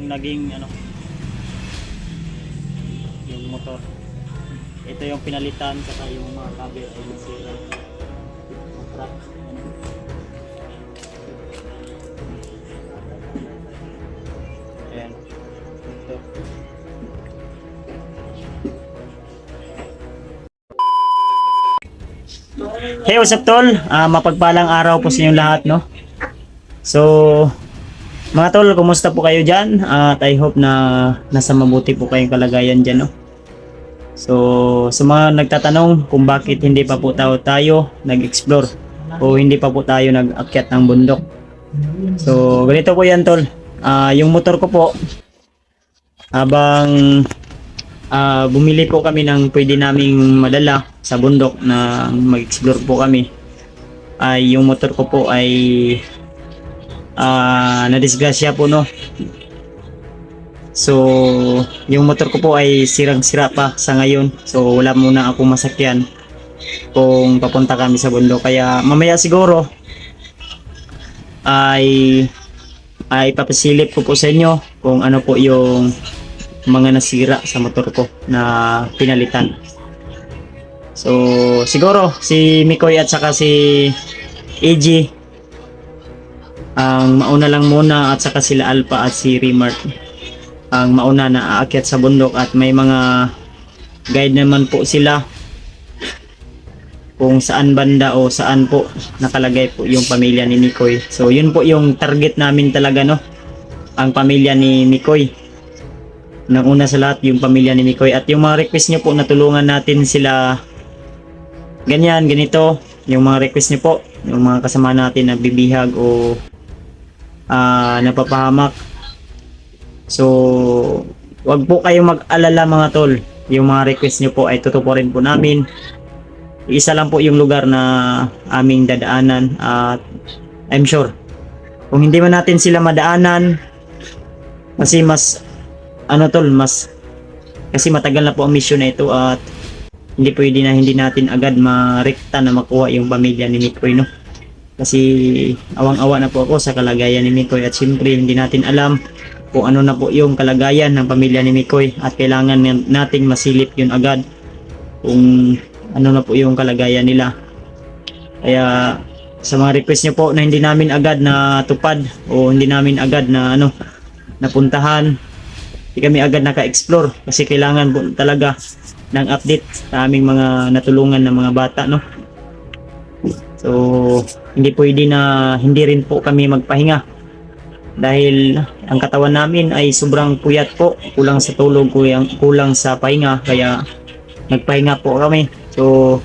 naging ano, yung motor. Ito yung pinalitan, saka yung mga kabel ay nasira. Crack. Ayan. Ito. Hey, what's up tol? Mapagpalang araw po sa inyong lahat, no? So, mga tol, kumusta po kayo dyan? At I hope na nasa mabuti po kayong kalagayan dyan, no? So, sa mga nagtatanong kung bakit hindi pa po tayo nag-explore o hindi pa po tayo nag-akyat ng bundok. So, ganito po yan tol. Yung motor ko po, habang bumili po kami ng pwede naming madala sa bundok na mag-explore po kami, ay yung motor ko po ay nadisgrasya po, no. So yung motor ko po ay sirang-sira pa sa ngayon, so wala muna ako masakyan kung papunta kami sa bundok, kaya mamaya siguro ay papasilip ko po sa inyo kung ano po yung mga nasira sa motor ko na pinalitan. So siguro si Mikoy at saka si AG ang mauna lang muna, at saka sila Alpha at si Remart ang mauna na aakyat sa bundok, at may mga guide naman po sila kung saan banda o saan po nakalagay po yung pamilya ni Mikoy. So yun po yung target namin talaga, no, ang pamilya ni Mikoy. Nang una sa lahat yung pamilya ni Mikoy, at yung mga request nyo po na tulungan natin sila ganyan, ganito, yung mga request nyo po, yung mga kasama natin na bibihag o napapahamak. So wag po kayong mag-alala mga tol, yung mga request nyo po ay tutuparin po namin. Isa lang po yung lugar na aming dadaanan, at I'm sure kung hindi man natin sila madaanan, kasi mas ano tol, kasi matagal na po ang mission na ito, at hindi pwede na hindi natin agad marekta na makuha yung pamilya ni Mikoy, no. Kasi awang-awa na po ako sa kalagayan ni Mikoy, at siyempre hindi natin alam kung ano na po yung kalagayan ng pamilya ni Mikoy, at kailangan nating masilip yun agad kung ano na po yung kalagayan nila. Kaya sa mga request nyo po na hindi namin agad na tupad o hindi namin agad na napuntahan, hindi kami agad naka-explore, kasi kailangan po talaga ng update sa aming mga natulungan ng mga bata, no. So hindi pwede na hindi rin po kami magpahinga, dahil ang katawan namin ay sobrang puyat po, kulang sa tulog, kulang sa pahinga, kaya nagpahinga po kami. So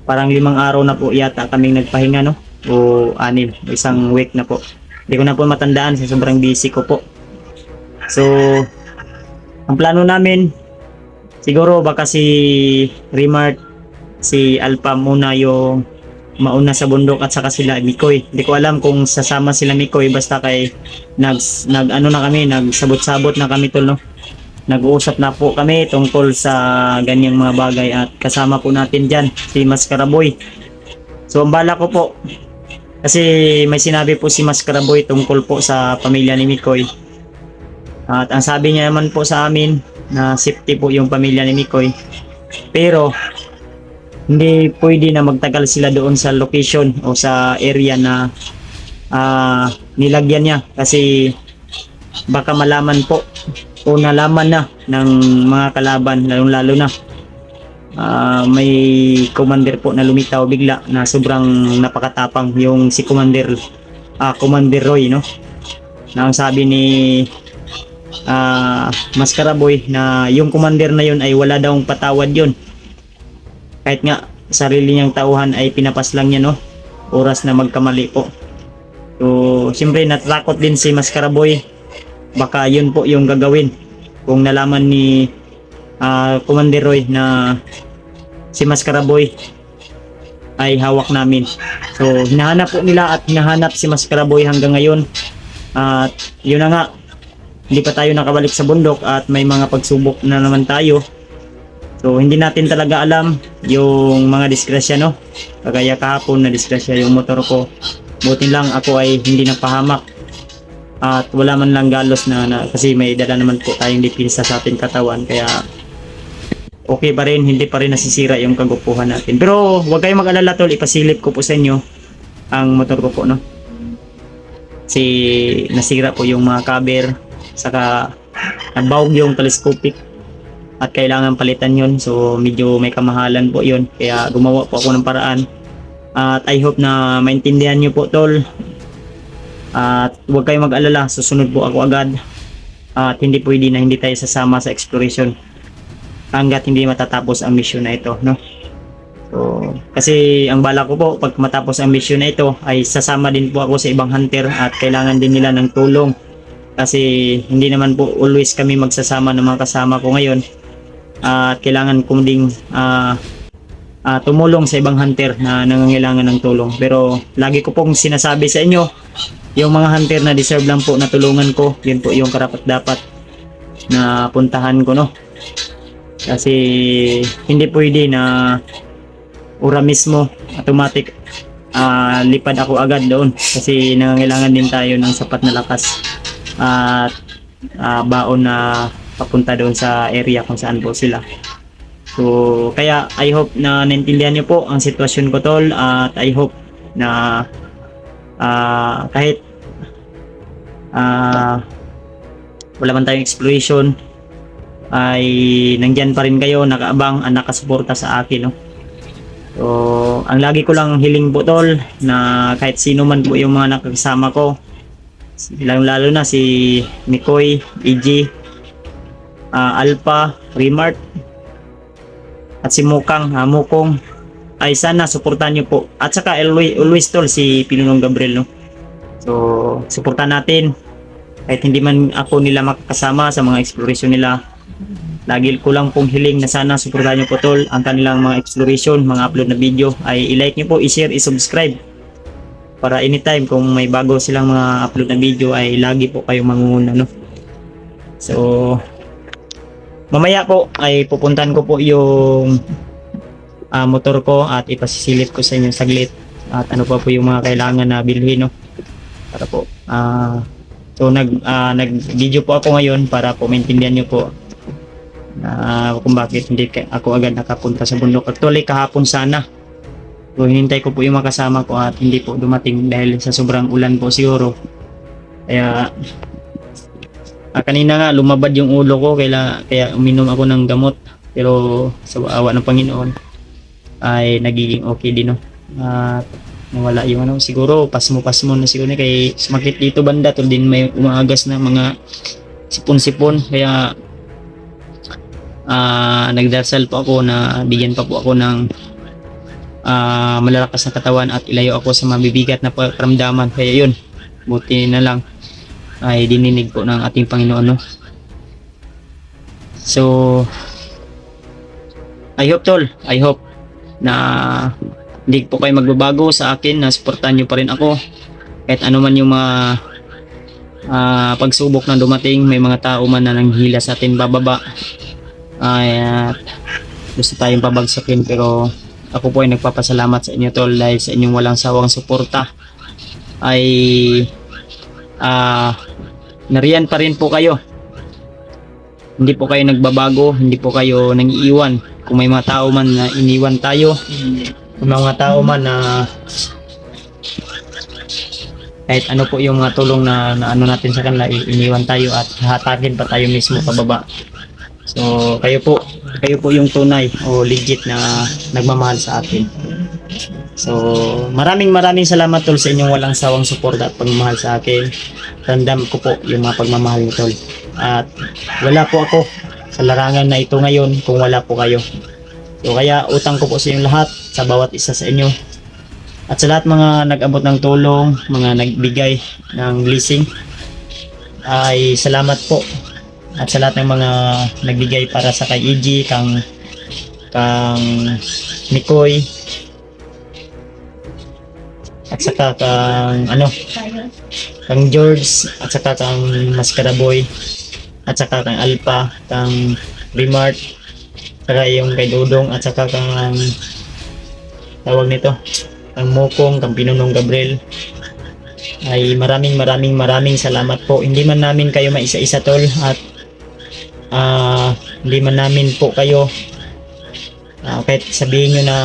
parang 5 araw na po yata kaming nagpahinga, no, o 6, isang week na po, hindi ko na po matandaan sa sobrang busy ko po. So ang plano namin siguro baka si Remart, si Alpha muna yung mauna sa bundok, at saka sila Mikoy. Hindi ko alam kung sasama sila Mikoy, basta kay nagsabot-sabot na kami tol, no. Nag-uusap na po kami tungkol sa ganyang mga bagay, at kasama po natin diyan si Maskaraboy. So ang bala ko po, kasi may sinabi po si Maskaraboy tungkol po sa pamilya ni Mikoy, at ang sabi niya naman po sa amin na safety po yung pamilya ni Mikoy, pero hindi pwede na magtagal sila doon sa location o sa area na nilagyan niya, kasi baka malaman po o nalaman na ng mga kalaban, lalo na may commander po na lumitaw bigla na sobrang napakatapang, yung si Commander Roy, no, na ang sabi ni Maskaraboy na yung commander na yun ay wala daw patawad yun, kahit nga sarili niyang tauhan ay pinapas lang niya, no, oras na magkamali po. So siyempre natatakot din si Maskaraboy, baka yun po yung gagawin kung nalaman ni Commander Roy na si Maskaraboy ay hawak namin. So hinahanap po nila at hinahanap si Maskaraboy hanggang ngayon, at yun na nga, hindi pa tayo nakabalik sa bundok at may mga pagsubok na naman tayo. So hindi natin talaga alam yung mga disgrasya, no. Kagaya kahapon na disgrasya yung motor ko, buti lang ako ay hindi napahamak. at wala man lang galos na kasi may dala naman po tayong depensa sa ating katawan, kaya okay pa rin, hindi pa rin nasisira yung kagupuhan natin. Pero huwag kayong mag-alala tol, ipasilip ko po sa inyo ang motor ko po, no? Kasi nasira po yung mga cover, saka nabawag yung telescopic at kailangan palitan yun. So medyo may kamahalan po yun, kaya gumawa po ako ng paraan. At I hope na maintindihan nyo po tol. At huwag kayong mag-alala, susunod po ako agad. At hindi pwede na hindi tayo sasama sa exploration hanggat hindi matatapos ang mission na ito, no? So, kasi ang bala ko po, pag matapos ang mission na ito, ay sasama din po ako sa ibang hunter at kailangan din nila ng tulong. Kasi hindi naman po always kami magsasama ng mga kasama ko ngayon. At kailangan kong ding tumulong sa ibang hunter na nangangailangan ng tulong. Pero lagi ko pong sinasabi sa inyo, yung mga hunter na deserve lang po na tulungan ko, yun po yung karapat-dapat na puntahan ko, no? Kasi hindi pwede na ura mismo automatic lipad ako agad doon, kasi nangangailangan din tayo ng sapat na lakas at baon na papunta doon sa area kung saan po sila. So kaya I hope na naintindihan niyo po ang sitwasyon ko tol, at I hope na kahit wala man tayong exploration ay nandyan pa rin kayo, nakaabang at nakasuporta sa akin, no? So ang lagi ko lang hiling po tol, na kahit sino man po yung mga nakasama ko, lalo na si Mikoy, EG, Alpha, Remart at si Mukong, ay sana suportahan nyo po. At saka always tol si Pinunong Gabriel, no? So suportahan natin kahit hindi man ako nila makakasama sa mga exploration nila. Lagi ko lang pong hiling na sana suportahan nyo po tol ang kanilang mga exploration, mga upload na video, ay i-like nyo po, i-share, i-subscribe para anytime kung may bago silang mga upload na video ay lagi po kayong mangunguna, no? So mamaya po ay pupuntahan ko po yung motor ko at ipasisilip ko sa inyo saglit at ano pa po yung mga kailangan na bilhin, no? Para po so nag video po ako ngayon para po maintindihan nyo po kung bakit hindi ako agad nakapunta sa bundok. Actually kahapon sana, so hinintay ko po yung makasama ko at hindi po dumating dahil sa sobrang ulan po siguro. Kaya kanina nga lumabad yung ulo ko, kaya uminom ako ng gamot, pero sa awa ng Panginoon ay nagiging okay din, no? At nawala yung siguro pasmo na siguro kay sumakit dito banda to din, may umaagas na mga sipon-sipon, kaya nagdasal po ako na bigyan pa po ako ng malalakas na katawan at ilayo ako sa mabibigat na pakiramdaman. Kaya yun, buti na lang ay dininig po ng ating Panginoon, no? So I hope na hindi po kayo magbabago sa akin, na suportahan nyo pa rin ako kahit ano man yung mga pagsubok na dumating. May mga tao man na nanghila sa atin bababa, ay gusto tayong pabagsakin, pero ako po ay nagpapasalamat sa inyo tol, dahil sa inyong walang sawang suporta ay nariyan pa rin po kayo. Hindi po kayo nagbabago, hindi po kayo nangiiwan. Kung may mga tao man na iniwan tayo, kung may mga tao man na kahit ano po yung mga tulong na ano natin sa kanila, iniwan tayo at hatakin pa tayo mismo pababa. So kayo po yung tunay o legit na nagmamahal sa atin. So maraming salamat tol sa inyong walang sawang suporta at pagmamahal sa akin. Tandam ko po yung mga pagmamahal ni tol, at wala po ako sa larangan na ito ngayon kung wala po kayo. So kaya utang ko po sa inyong lahat, sa bawat isa sa inyo, at sa lahat mga nag-abot ng tulong, mga nagbigay ng blessing, ay salamat po. At sa lahat ng mga nagbigay para sa kay EG, kang Mikoy, at saka kang George, at saka kang Mascara Boy, at saka kang Alpha, kang Remart, saka yung kay Dudong, at saka kang tawag nito, kang Mukong, kang Pinunong Gabriel, ay maraming salamat po. Hindi man namin kayo maisa-isa tol, at hindi man namin po kayo kahit sabihin nyo na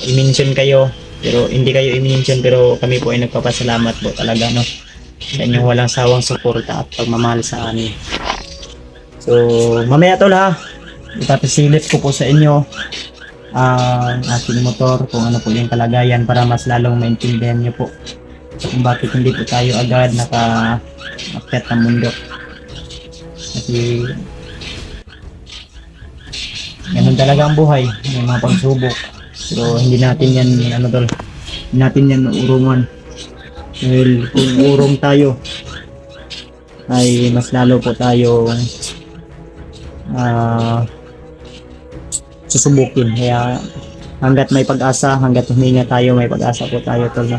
i-mention kayo, pero hindi kayo i-mention, pero kami po ay nagpapasalamat po talaga, no, sa inyong walang sawang suporta at pagmamahal sa amin. So mamaya tol ha, ipapasilip ko po sa inyo ang ating motor, kung ano po yung kalagayan, para mas lalong maintindihan nyo po kung bakit hindi po tayo agad naka-akyat ng bundok. Kasi ganun talaga ang buhay, may mga pagsubok. Pero hindi natin yan hindi natin yan urungan. Dahil kung urong tayo ay mas lalo po tayo susubukin. Kaya hanggat may pag-asa, hanggat huminga tayo, may pag-asa po tayo tol.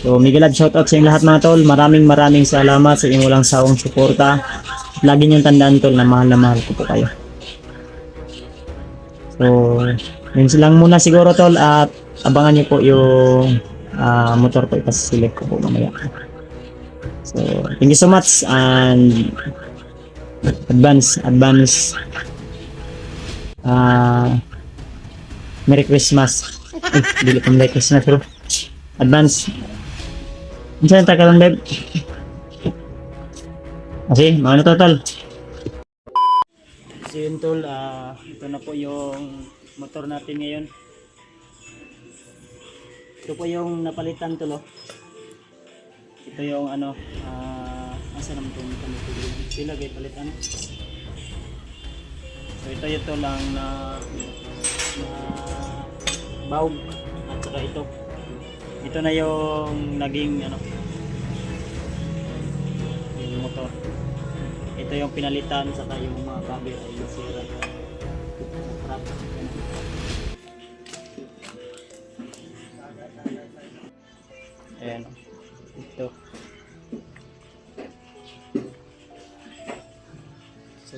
So mega love shoutout sa inyong lahat mga tol. Maraming salamat sa inyong walang sawang suporta. Lagi niyong tandaan tol na mahal ko po kayo. So yun lang muna siguro tol, at abangan niyo po yung motor ko, ipasilip ko po mamaya. So thank you so much, and advance Merry Christmas. Dili pa Merry Christmas bro. Advance. Minsan taka lang babe. Kasi mga total. So yun tol, ito na po yung motor natin ngayon. Ito po yung napalitan tol. Ito yung asa naman itong motor. Sila guys palitan. So ito lang na bulb, at saka ito na yung naging yung motor. Ito yung pinalitan, saka yung mga cover ay nasira. Ayan, ito. So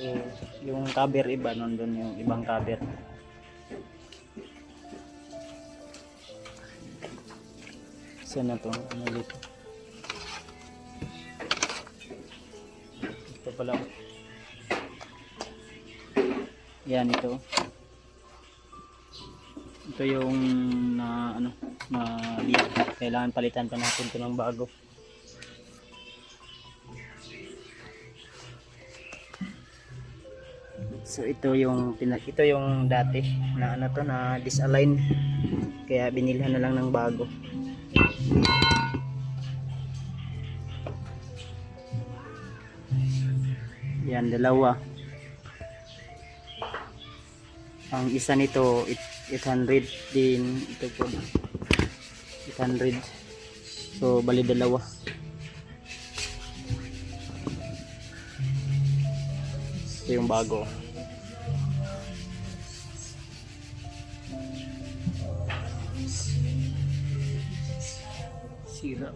yung cover iba, nandun yung ibang cover. Saan na to? Ano dito? Ito pala. Yan ito. Ito yung na kailangan palitan pa natin ito ng bago. So ito yung dati na na disalign, kaya binilhan na lang ng bago. Yan, dalawa. Ang isa nito 800 din, ito po 800. So bali dalawa. Ito yung bago. Sira